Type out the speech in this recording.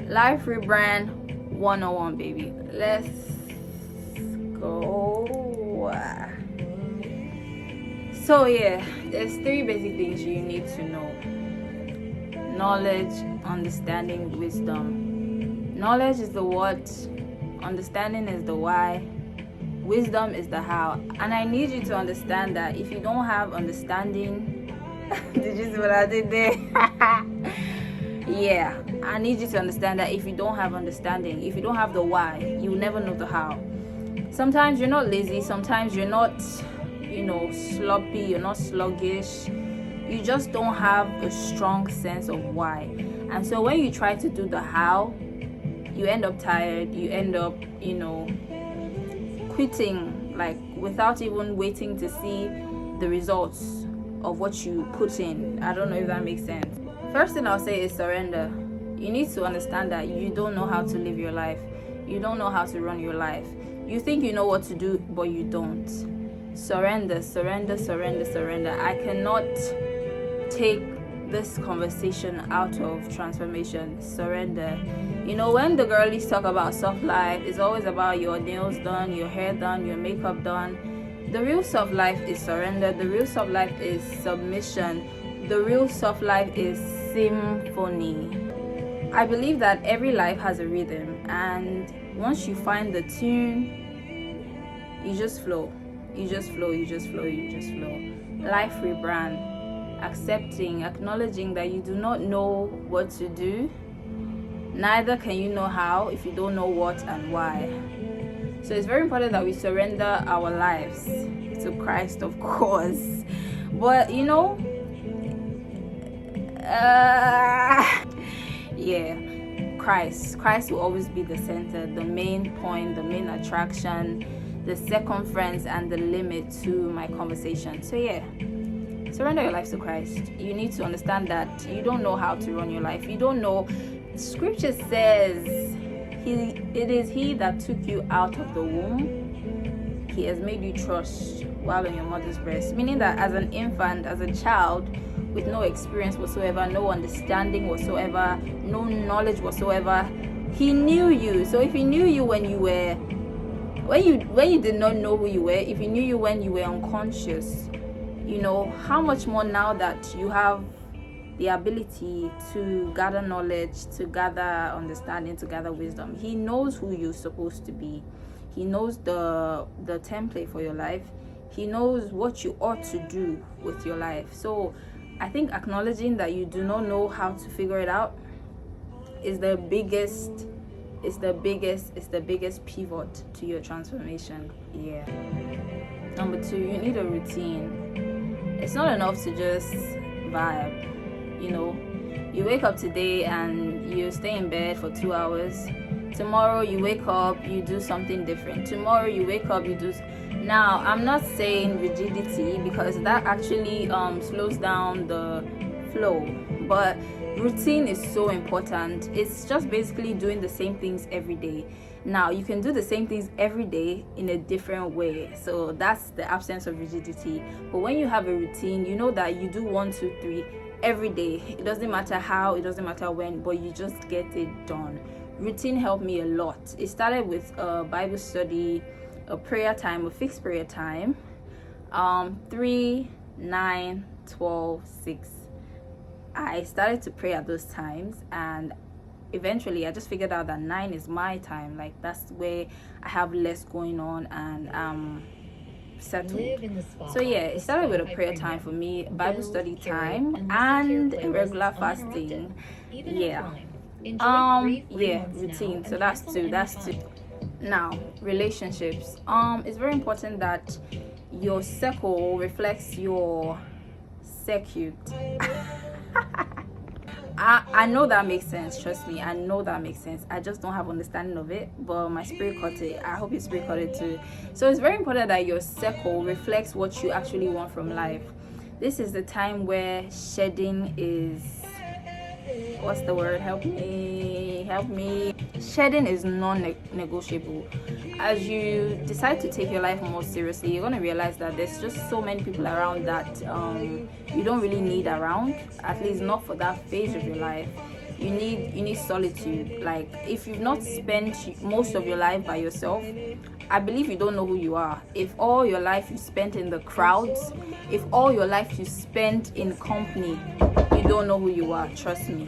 Life Rebrand 101, baby. Let's go. So yeah, there's 3 basic things you need to know: knowledge, understanding, wisdom. Knowledge is the what, understanding is the why, wisdom is the how. And I need you to understand that if you don't have understanding, did you see what I did there? Yeah, I need you to understand that if you don't have understanding, if you don't have the why, you will never know the how. Sometimes you're not lazy, sometimes you're not, sloppy, you're not sluggish. You just don't have a strong sense of why. And so when you try to do the how, you end up tired, you end up, quitting, like without even waiting to see the results of what you put in. I don't know if that makes sense. First thing I'll say is surrender. You need to understand that you don't know how to live your life. You don't know how to run your life. You think you know what to do, but you don't. Surrender, surrender, surrender, surrender. I cannot take this conversation out of transformation. Surrender. When the girlies talk about soft life, it's always about your nails done, your hair done, your makeup done. The real soft life is surrender. The real soft life is submission. The real soft life is symphony. I believe that every life has a rhythm, and once you find the tune, you just flow. You just flow, you just flow, you just flow. Life Rebrand. Accepting, acknowledging that you do not know what to do, neither can you know how if you don't know what and why. So it's very important that we surrender our lives to Christ, of course. But Christ will always be the center, the main point, the main attraction, the circumference, and the limit to my conversation. So surrender your life to Christ. You need to understand that you don't know how to run your life. You don't know. Scripture says it is He that took you out of the womb. He has made you trust while in your mother's breast. Meaning that as an infant, as a child, with no experience whatsoever, no understanding whatsoever, no knowledge whatsoever, He knew you. So if He knew you when you did not know who you were, if He knew you when you were unconscious, how much more now that you have the ability to gather knowledge, to gather understanding, to gather wisdom. He knows who you're supposed to be. He knows the template for your life. He knows what you ought to do with your life. So I think acknowledging that you do not know how to figure it out is the biggest pivot to your transformation. Yeah. Number 2, you need a routine. It's not enough to just vibe. You wake up today and you stay in bed for 2 hours. Tomorrow you wake up, you do something different. Tomorrow you wake up, you do. Now, I'm not saying rigidity, because that actually slows down the flow. But routine is so important. It's just basically doing the same things every day. Now, you can do the same things every day in a different way. So that's the absence of rigidity. But when you have a routine, you know that you do 1, 2, 3 every day. It doesn't matter how, it doesn't matter when, but you just get it done. Routine helped me a lot. It started with a Bible study, a prayer time, a fixed prayer time. 3, 9, 12, 6. I started to pray at those times, and eventually I just figured out that 9 is my time. Like, that's where I have less going on and settled. So it started with a prayer time for me, Bible study time, and a regular fasting. Routine. So that's two. Now, relationships. It's very important that your circle reflects your circuit. I know that makes sense. Trust me, I know that makes sense. I just don't have understanding of it, but my spirit caught it. I hope your spirit caught it too. So it's very important that your circle reflects what you actually want from life. This is the time where shedding is, what's the word? Help me. Shedding is non-negotiable. As you decide to take your life more seriously, you're going to realize that there's just so many people around that you don't really need around, at least not for that phase of your life. you need solitude. Like, if you've not spent most of your life by yourself, I believe you don't know who you are. If all your life you spent in the crowds, if all your life you spent in company, you don't know who you are, trust me.